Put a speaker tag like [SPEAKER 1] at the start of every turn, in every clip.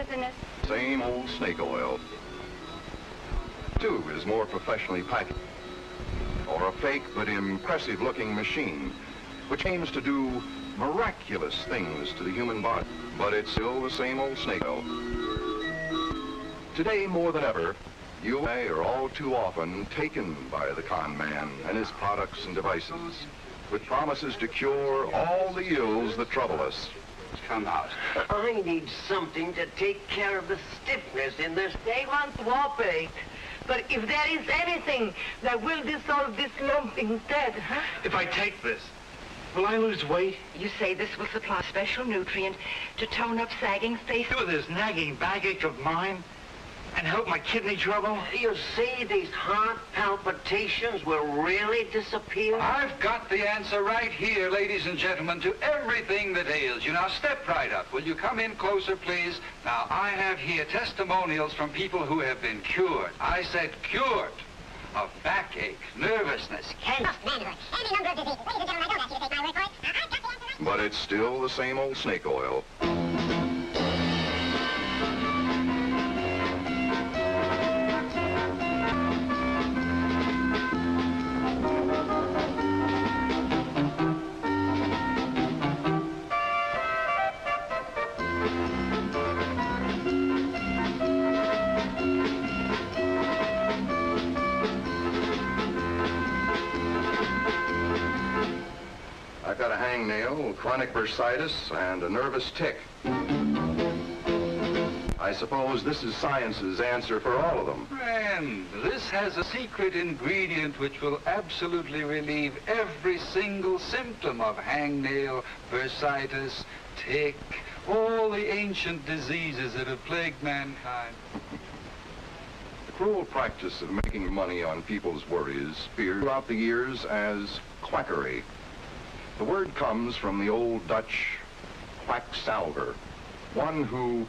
[SPEAKER 1] business.
[SPEAKER 2] Same old snake oil. 2 is more professionally packaged. Or a fake but impressive-looking machine, which aims to do miraculous things to the human body. But it's still the same old snake oil. Today, more than ever, you and I are all too often taken by the con man and his products and devices, with promises to cure all the ills that trouble us.
[SPEAKER 3] Come out.
[SPEAKER 4] I need something to take care of the stiffness in this.
[SPEAKER 5] They want Warpaint. But if there is anything that will dissolve this lump instead, huh?
[SPEAKER 3] If I take this, will I lose weight?
[SPEAKER 6] You say this will supply a special nutrient to tone up sagging spaces.
[SPEAKER 3] Cure this nagging backache of mine and help my kidney trouble?
[SPEAKER 4] You see, these heart palpitations will really disappear?
[SPEAKER 7] I've got the answer right here, ladies and gentlemen, to everything that ails you. Now, step right up. Will you come in closer, please? Now, I have here testimonials from people who have been cured. I said cured of backache, nervousness,
[SPEAKER 1] Any number of diseases. Ladies and gentlemen, I don't ask you to take my word for it. I've got the answer right.
[SPEAKER 2] But it's still the same old snake oil. I've got a hangnail, chronic bursitis, and a nervous tic. I suppose this is science's answer for all of them.
[SPEAKER 7] And this has a secret ingredient which will absolutely relieve every single symptom of hangnail, bursitis, tic, all the ancient diseases that have plagued mankind.
[SPEAKER 2] The cruel practice of making money on people's worries feared throughout the years as quackery. The word comes from the old Dutch quacksalver, one who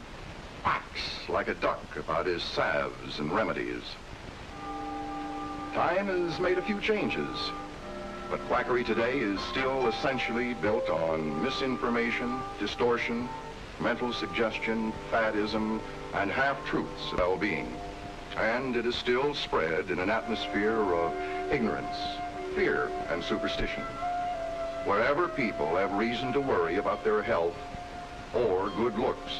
[SPEAKER 2] quacks like a duck about his salves and remedies. Time has made a few changes, but quackery today is still essentially built on misinformation, distortion, mental suggestion, faddism, and half-truths of well-being. And it is still spread in an atmosphere of ignorance, fear, and superstition, wherever people have reason to worry about their health or good looks.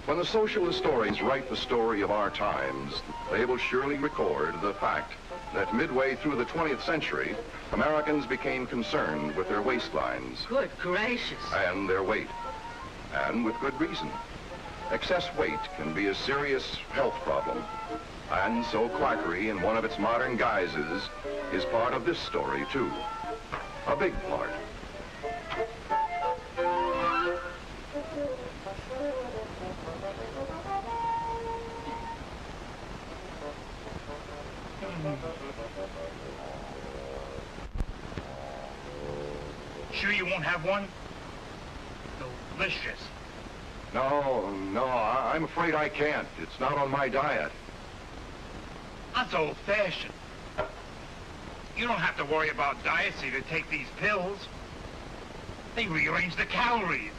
[SPEAKER 2] When the social historians write the story of our times, they will surely record the fact that midway through the 20th century, Americans became concerned with their waistlines.
[SPEAKER 5] Good gracious.
[SPEAKER 2] And their weight. And with good reason. Excess weight can be a serious health problem. And so quackery, in one of its modern guises, is part of this story, too. A big part.
[SPEAKER 3] Sure you won't have one? Delicious.
[SPEAKER 2] No, I'm afraid I can't. It's not on my diet.
[SPEAKER 3] That's old-fashioned. You don't have to worry about diets if you take these pills. They rearrange the calories.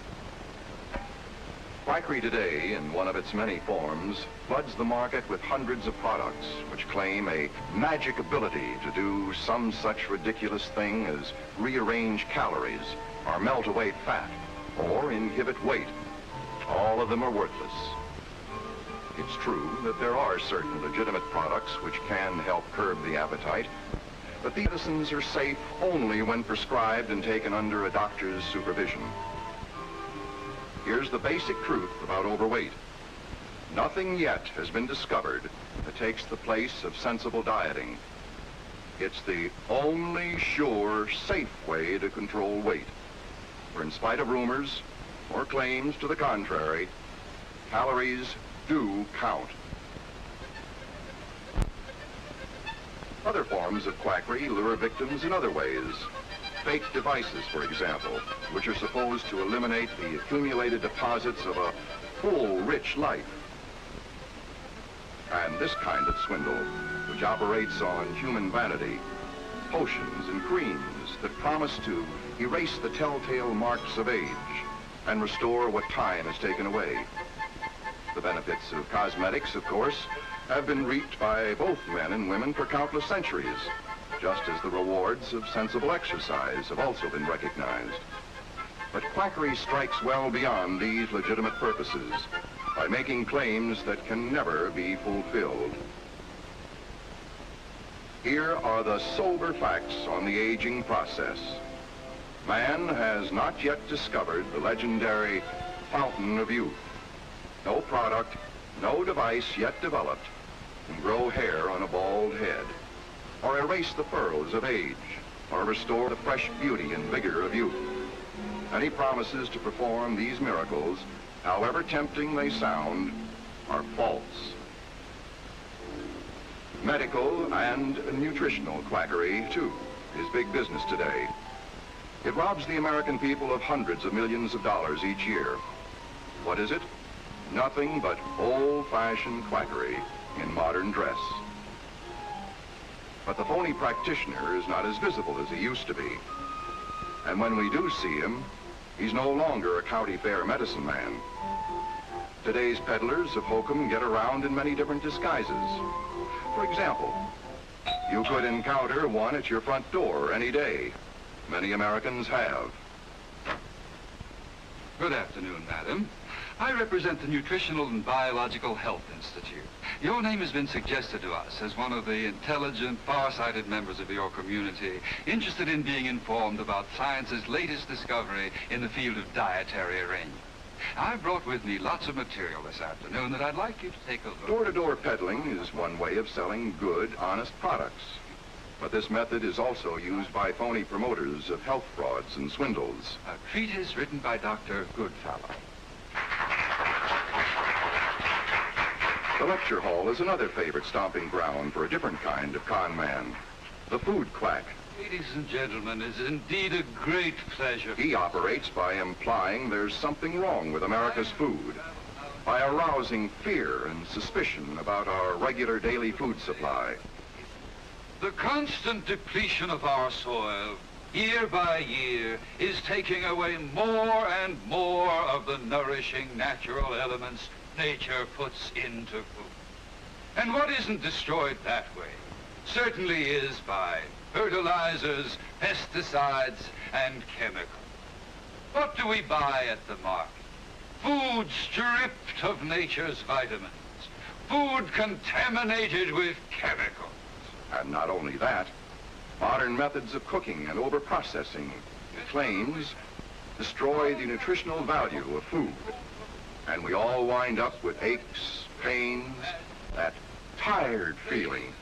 [SPEAKER 2] Quackery today, in one of its many forms, floods the market with hundreds of products which claim a magic ability to do some such ridiculous thing as rearrange calories, or melt away fat, or inhibit weight. All of them are worthless. It's true that there are certain legitimate products which can help curb the appetite, but these medicines are safe only when prescribed and taken under a doctor's supervision. Here's the basic truth about overweight. Nothing yet has been discovered that takes the place of sensible dieting. It's the only sure, safe way to control weight. For in spite of rumors or claims to the contrary, calories do count. Other forms of quackery lure victims in other ways. Fake devices, for example, which are supposed to eliminate the accumulated deposits of a full, rich life. And this kind of swindle, which operates on human vanity, potions and creams that promise to erase the telltale marks of age and restore what time has taken away. The benefits of cosmetics, of course, have been reaped by both men and women for countless centuries, just as the rewards of sensible exercise have also been recognized. But quackery strikes well beyond these legitimate purposes by making claims that can never be fulfilled. Here are the sober facts on the aging process. Man has not yet discovered the legendary fountain of youth. No product, no device yet developed can grow hair on a bald head, or erase the furrows of age, or restore the fresh beauty and vigor of youth. Any promises to perform these miracles, however tempting they sound, are false. Medical and nutritional quackery, too, is big business today. It robs the American people of hundreds of millions of dollars each year. What is it? Nothing but old-fashioned quackery in modern dress. But the phony practitioner is not as visible as he used to be. And when we do see him, he's no longer a county fair medicine man. Today's peddlers of hokum get around in many different disguises. For example, you could encounter one at your front door any day. Many Americans have.
[SPEAKER 7] Good afternoon, madam. I represent the Nutritional and Biological Health Institute. Your name has been suggested to us as one of the intelligent, far-sighted members of your community interested in being informed about science's latest discovery in the field of dietary arrangement. I've brought with me lots of material this afternoon that I'd like you to take a look.
[SPEAKER 2] Door-to-door peddling is one way of selling good, honest products. But this method is also used by phony promoters of health frauds and swindles.
[SPEAKER 7] A treatise written by Dr. Goodfellow.
[SPEAKER 2] The lecture hall is another favorite stomping ground for a different kind of con man, the food quack.
[SPEAKER 7] Ladies and gentlemen, it is indeed a great pleasure.
[SPEAKER 2] He operates by implying there's something wrong with America's food, by arousing fear and suspicion about our regular daily food supply.
[SPEAKER 7] The constant depletion of our soil, year by year, is taking away more and more of the nourishing natural elements nature puts into food. And what isn't destroyed that way certainly is by fertilizers, pesticides, and chemicals. What do we buy at the market? Food stripped of nature's vitamins. Food contaminated with chemicals.
[SPEAKER 2] And not only that, modern methods of cooking and overprocessing claims destroy the nutritional value of food. And we all wind up with aches, pains, that tired feeling,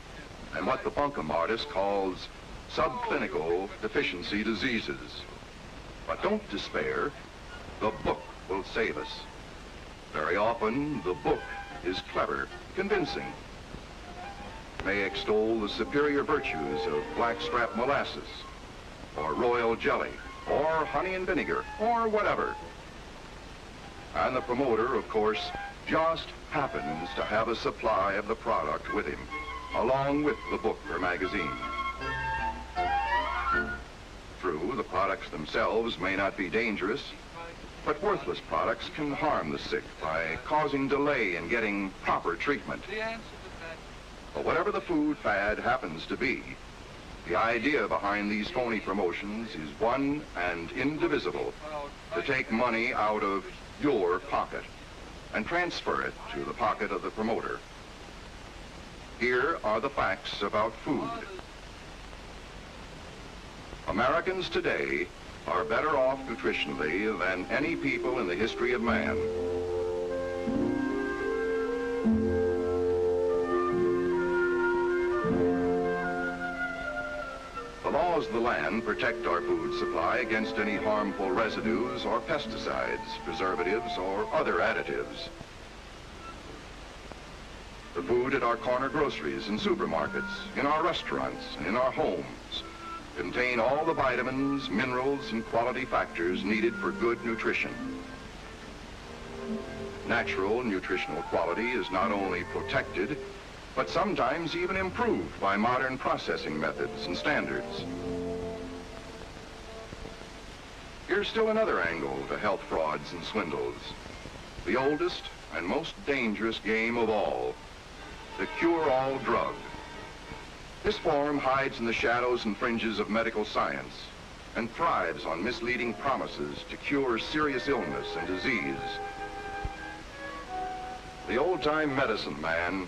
[SPEAKER 2] and what the bunkum artist calls subclinical deficiency diseases. But don't despair. The book will save us. Very often, the book is clever, convincing. May extol the superior virtues of blackstrap molasses, or royal jelly, or honey and vinegar, or whatever. And the promoter, of course, just happens to have a supply of the product with him, along with the book or magazine. True, the products themselves may not be dangerous, but worthless products can harm the sick by causing delay in getting proper treatment. But whatever the food fad happens to be, the idea behind these phony promotions is one and indivisible: to take money out of your pocket and transfer it to the pocket of the promoter. Here are the facts about food. Americans today are better off nutritionally than any people in the history of man. The laws of the land protect our food supply against any harmful residues or pesticides, preservatives, or other additives. The food at our corner groceries and supermarkets, in our restaurants, and in our homes contain all the vitamins, minerals, and quality factors needed for good nutrition. Natural nutritional quality is not only protected, but sometimes even improved by modern processing methods and standards. Here's still another angle to health frauds and swindles. The oldest and most dangerous game of all, the cure-all drug. This form hides in the shadows and fringes of medical science and thrives on misleading promises to cure serious illness and disease. The old-time medicine man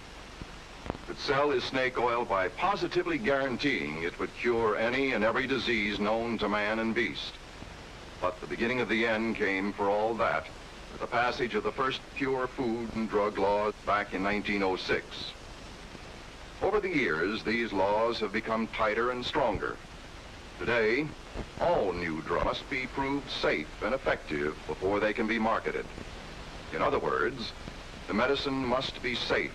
[SPEAKER 2] could sell his snake oil by positively guaranteeing it would cure any and every disease known to man and beast. But the beginning of the end came for all that with the passage of the first pure food and drug laws back in 1906. Over the years, these laws have become tighter and stronger. Today, all new drugs must be proved safe and effective before they can be marketed. In other words, the medicine must be safe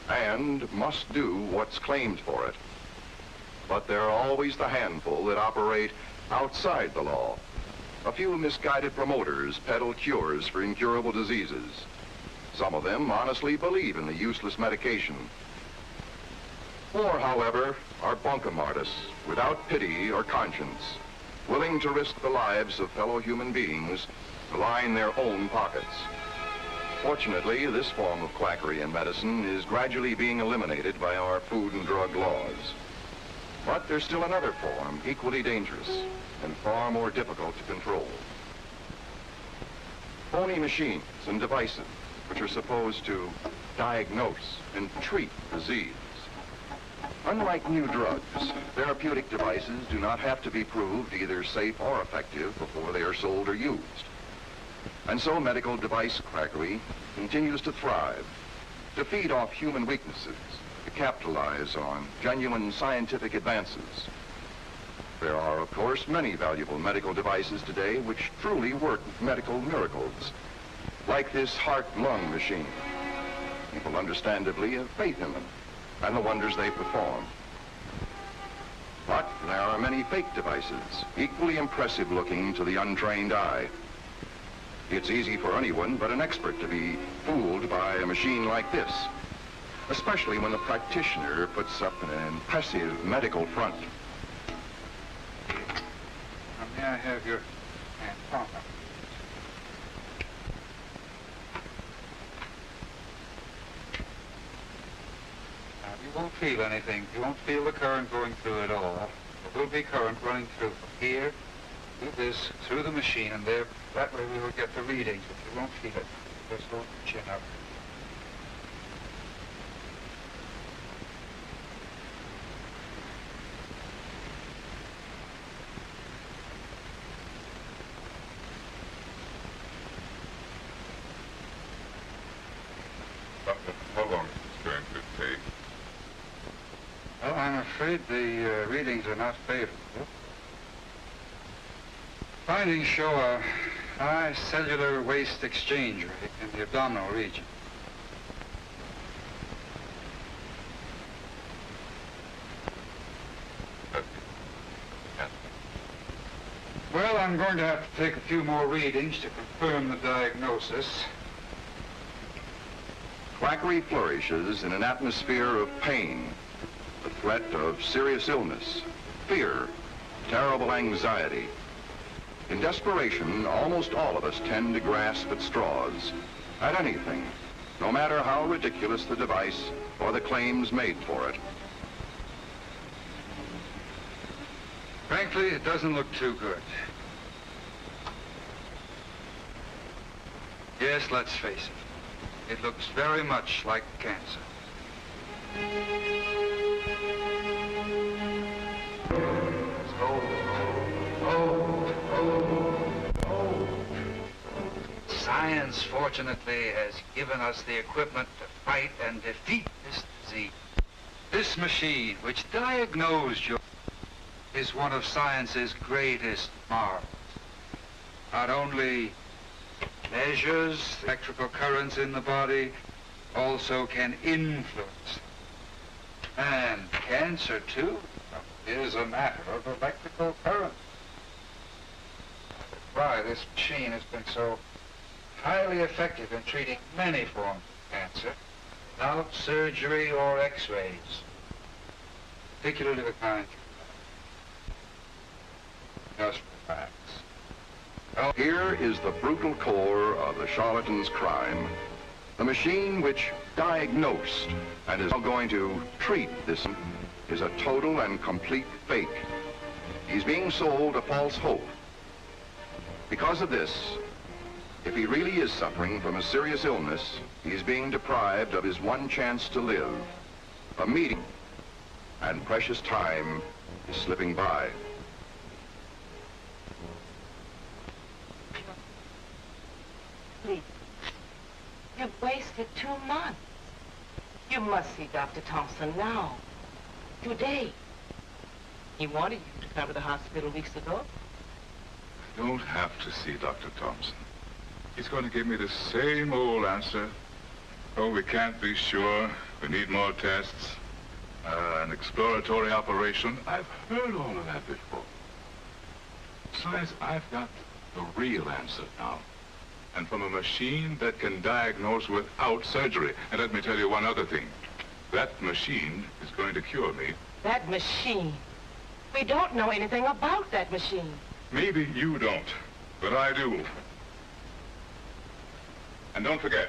[SPEAKER 2] and must do what's claimed for it. But there are always the handful that operate outside the law. A few misguided promoters peddle cures for incurable diseases. Some of them honestly believe in the useless medication. More, however, are bunkum artists without pity or conscience, willing to risk the lives of fellow human beings to line their own pockets. Fortunately, this form of quackery in medicine is gradually being eliminated by our food and drug laws. But there's still another form, equally dangerous and far more difficult to control. Phony machines and devices which are supposed to diagnose and treat disease. Unlike new drugs, therapeutic devices do not have to be proved either safe or effective before they are sold or used. And so medical device quackery continues to thrive, to feed off human weaknesses, to capitalize on genuine scientific advances. There are, of course, many valuable medical devices today which truly work medical miracles, like this heart-lung machine. People understandably have faith in them and the wonders they perform. But there are many fake devices, equally impressive looking to the untrained eye. It's easy for anyone but an expert to be fooled by a machine like this, especially when the practitioner puts up an impressive medical front.
[SPEAKER 7] May I have your hand? Oh, no. Now, you won't feel anything. You won't feel the current going through at all. There will be current running through from here to this, through the machine, and there. That way we will get the readings, but you won't feel it. Just hold your chin up.
[SPEAKER 8] How long is this going to take?
[SPEAKER 7] Well, I'm afraid the readings are not favorable. Findings show a high cellular waste exchange rate in the abdominal region. Well, I'm going to have to take a few more readings to confirm the diagnosis.
[SPEAKER 2] Quackery flourishes in an atmosphere of pain, the threat of serious illness, fear, terrible anxiety. In desperation, almost all of us tend to grasp at straws, at anything, no matter how ridiculous the device or the claims made for it.
[SPEAKER 7] Frankly, it doesn't look too good. Yes, let's face it. It looks very much like cancer. Science, fortunately, has given us the equipment to fight and defeat this disease. This machine, which diagnosed you, is one of science's greatest marvels. Not only measures electrical currents in the body, also can influence. And cancer, too, is a matter of electrical current. That's why this machine has been so highly effective in treating many forms of cancer without surgery or x-rays, particularly the kind. Just relax.
[SPEAKER 2] Well, here is the brutal core of the charlatan's crime. The machine which diagnosed and is now going to treat this is a total and complete fake. He's being sold a false hope. Because of this, if he really is suffering from a serious illness, he's being deprived of his one chance to live, a meeting, and precious time is slipping by.
[SPEAKER 5] Please. You've wasted 2 months. You must see Dr. Thompson now. Today. He wanted you to come to the hospital weeks ago.
[SPEAKER 8] I don't have to see Dr. Thompson. He's going to give me the same old answer. Oh, we can't be sure. We need more tests. An exploratory operation. I've heard all of that before. Besides, I've got the real answer now. And from a machine that can diagnose without surgery. And let me tell you one other thing. That machine is going to cure me.
[SPEAKER 5] That machine? We don't know anything about that machine.
[SPEAKER 8] Maybe you don't, but I do. And don't forget,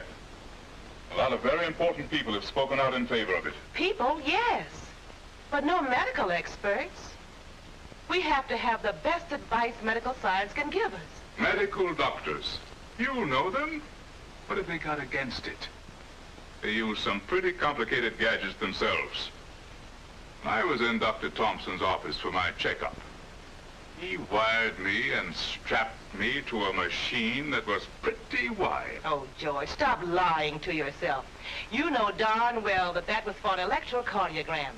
[SPEAKER 8] a lot of very important people have spoken out in favor of it.
[SPEAKER 5] People, yes. But no medical experts. We have to have the best advice medical science can give us.
[SPEAKER 8] Medical doctors. You know them. What have they got against it? They use some pretty complicated gadgets themselves. I was in Dr. Thompson's office for my checkup. He wired me and strapped me to a machine that was pretty wide.
[SPEAKER 5] Oh, George, stop lying to yourself. You know darn well that that was for an electrocardiogram.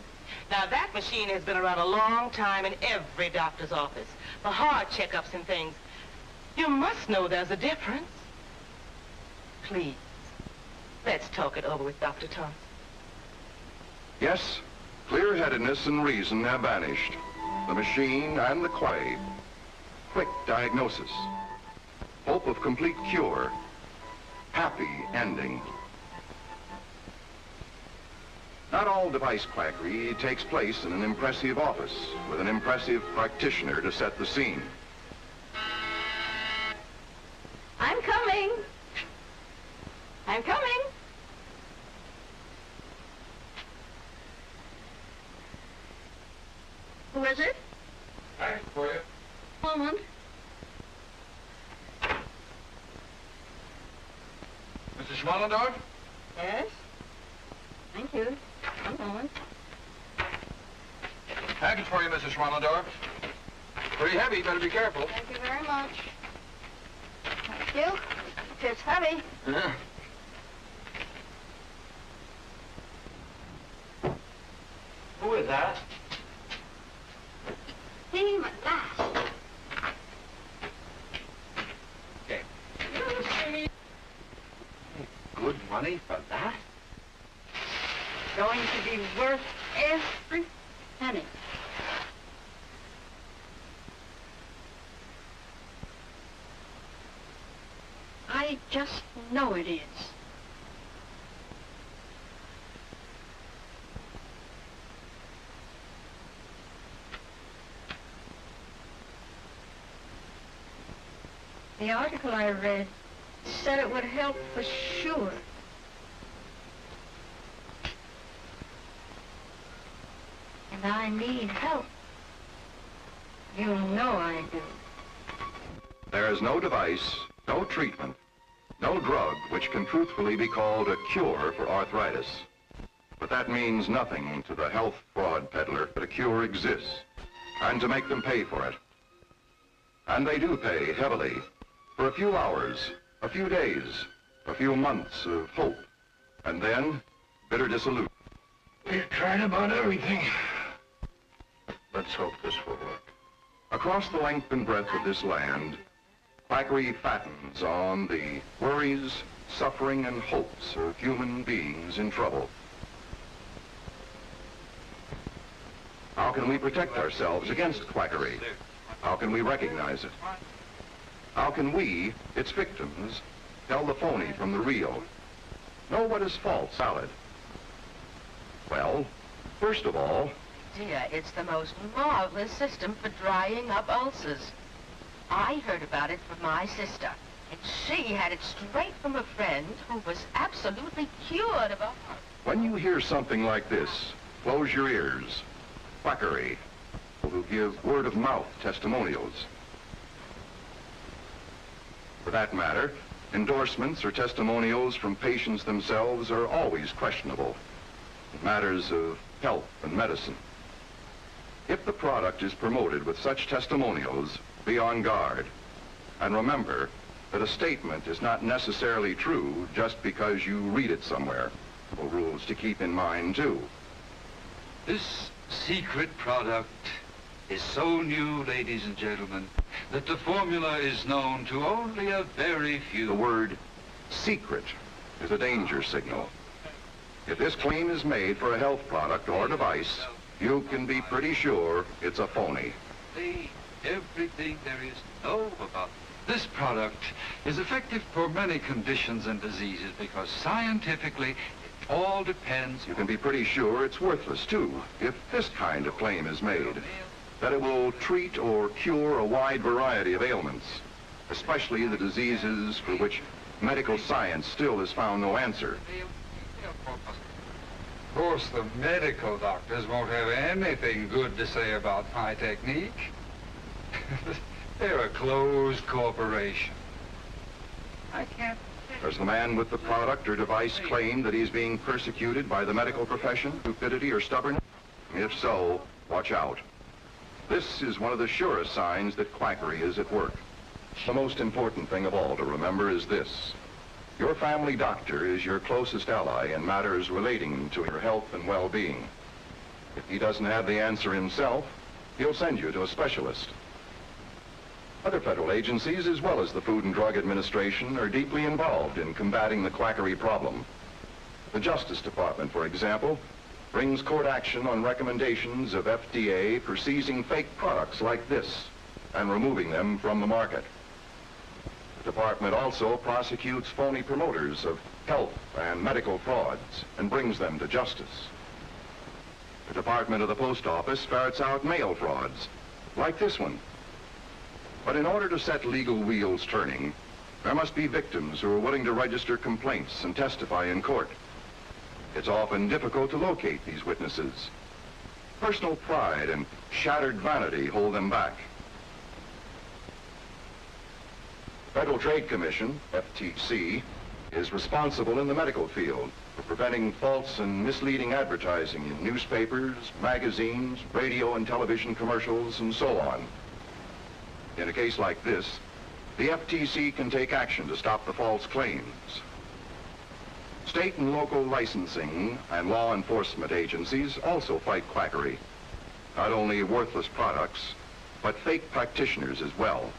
[SPEAKER 5] Now, that machine has been around a long time in every doctor's office for heart checkups and things. You must know there's a difference. Please, let's talk it over with Dr. Thompson.
[SPEAKER 2] Yes, clear-headedness and reason have vanished. The machine and the clay. Quick diagnosis. Hope of complete cure. Happy ending. Not all device quackery takes place in an impressive office with an impressive practitioner to set the scene.
[SPEAKER 6] I'm coming. I'm coming. Who is it?
[SPEAKER 8] Hi, for you.
[SPEAKER 6] Moment.
[SPEAKER 3] Mrs. Schwallendorf?
[SPEAKER 6] Yes? Thank you. One moment.
[SPEAKER 3] Package for you, Mrs. Schwallendorf. Pretty heavy, better be careful.
[SPEAKER 6] Thank you very much. Thank you. It's heavy.
[SPEAKER 3] Yeah.
[SPEAKER 4] Who is that?
[SPEAKER 6] Team at last.
[SPEAKER 4] Okay. Good money for that?
[SPEAKER 6] Going to be worth every penny. I just know it is. The article I read said it would help for sure. And I need help. You know I do.
[SPEAKER 2] There is no device, no treatment, no drug which can truthfully be called a cure for arthritis. But that means nothing to the health fraud peddler that a cure exists, and to make them pay for it. And they do pay heavily for a few hours, a few days, a few months of hope, and then bitter disillusion.
[SPEAKER 3] We've tried about everything. Let's hope this will work.
[SPEAKER 2] Across the length and breadth of this land, quackery fattens on the worries, suffering, and hopes of human beings in trouble. How can we protect ourselves against quackery? How can we recognize it? How can we, its victims, tell the phony from the real? Know what is false, solid? Well, first of all,
[SPEAKER 5] Dear, it's the most marvelous system for drying up ulcers. I heard about it from my sister. And she had it straight from a friend who was absolutely cured of a heart.
[SPEAKER 2] When you hear something like this, close your ears. Quackery, who give word-of-mouth testimonials. For that matter, endorsements or testimonials from patients themselves are always questionable in matters of health and medicine. If the product is promoted with such testimonials, be on guard. And remember that a statement is not necessarily true just because you read it somewhere. Rules to keep in mind, too.
[SPEAKER 7] This secret product is so new, ladies and gentlemen, that the formula is known to only a very few.
[SPEAKER 2] The word secret is a danger signal. If this claim is made for a health product or device, you can be pretty sure it's a phony.
[SPEAKER 7] Everything there is to know about this product is effective for many conditions and diseases because scientifically it all depends.
[SPEAKER 2] You can be pretty sure it's worthless, too, if this kind of claim is made, that it will treat or cure a wide variety of ailments, especially the diseases for which medical science still has found no answer.
[SPEAKER 7] Of course, the medical doctors won't have anything good to say about my technique. They're a closed corporation. I can't...
[SPEAKER 2] Does the man with the product or device claim that he's being persecuted by the medical profession, stupidity, or stubbornness? If so, watch out. This is one of the surest signs that quackery is at work. The most important thing of all to remember is this. Your family doctor is your closest ally in matters relating to your health and well-being. If he doesn't have the answer himself, he'll send you to a specialist. Other federal agencies, as well as the Food and Drug Administration, are deeply involved in combating the quackery problem. The Justice Department, for example, brings court action on recommendations of FDA for seizing fake products like this and removing them from the market. The department also prosecutes phony promoters of health and medical frauds and brings them to justice. The Department of the Post Office ferrets out mail frauds, like this one. But in order to set legal wheels turning, there must be victims who are willing to register complaints and testify in court. It's often difficult to locate these witnesses. Personal pride and shattered vanity hold them back. The Federal Trade Commission, FTC, is responsible in the medical field for preventing false and misleading advertising in newspapers, magazines, radio and television commercials, and so on. In a case like this, the FTC can take action to stop the false claims. State and local licensing and law enforcement agencies also fight quackery. Not only worthless products, but fake practitioners as well.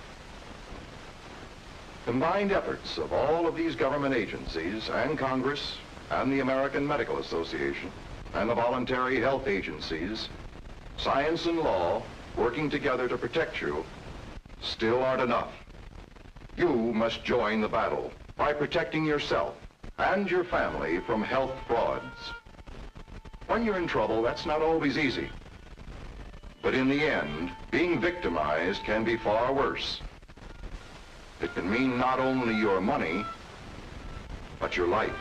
[SPEAKER 2] Combined efforts of all of these government agencies and Congress and the American Medical Association and the voluntary health agencies, science and law working together to protect you, still aren't enough. You must join the battle by protecting yourself and your family from health frauds. When you're in trouble, that's not always easy. But in the end, being victimized can be far worse. It can mean not only your money, but your life.